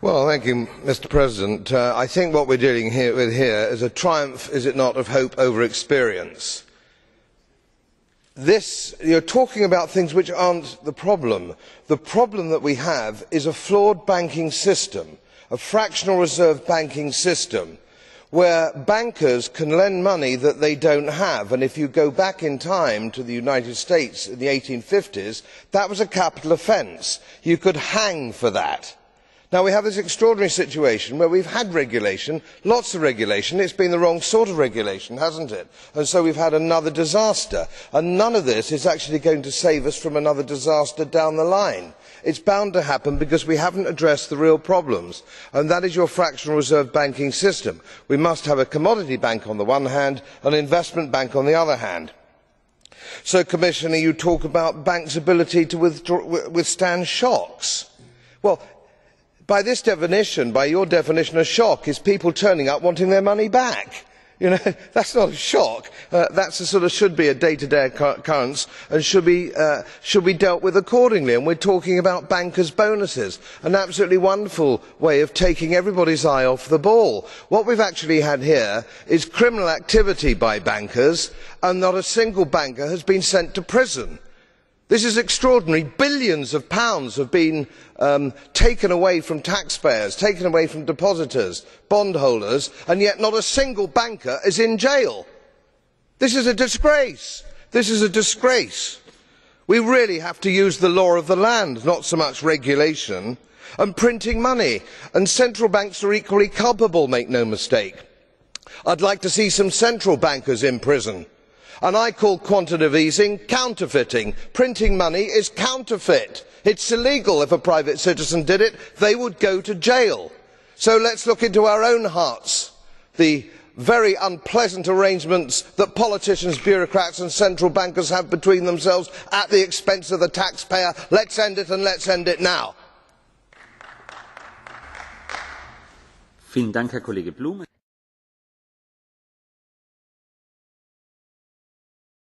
Well, thank you, Mr. President. I think what we're dealing with here is a triumph, is it not, of hope over experience. You're talking about things which aren't the problem. The problem that we have is a flawed banking system, a fractional reserve banking system, where bankers can lend money that they don't have. And if you go back in time to the United States in the 1850s, that was a capital offence. You could hang for that. Now we have this extraordinary situation where we've had regulation, lots of regulation. It's been the wrong sort of regulation, hasn't it? And so we've had another disaster. And none of this is actually going to save us from another disaster down the line. It's bound to happen because we haven't addressed the real problems, and that is your fractional reserve banking system. We must have a commodity bank on the one hand, an investment bank on the other hand. So, Commissioner, you talk about banks' ability to withstand shocks. Well, by this definition, by your definition, a shock is people turning up wanting their money back. You know, that's not a shock. That's should be a day-to-day occurrence and should be dealt with accordingly. And we're talking about bankers' bonuses, an absolutely wonderful way of taking everybody's eye off the ball. What we've actually had here is criminal activity by bankers, and not a single banker has been sent to prison. This is extraordinary. Billions of pounds have been taken away from taxpayers, taken away from depositors, bondholders, and yet not a single banker is in jail. This is a disgrace. This is a disgrace. We really have to use the law of the land, not so much regulation, and printing money. And central banks are equally culpable, make no mistake. I'd like to see some central bankers in prison. And I call quantitative easing counterfeiting. Printing money is counterfeit. It's illegal. If a private citizen did it, they would go to jail. So let's look into our own hearts. The very unpleasant arrangements that politicians, bureaucrats and central bankers have between themselves at the expense of the taxpayer. Let's end it, and let's end it now. Vielen Dank, Herr Kollege Bloom.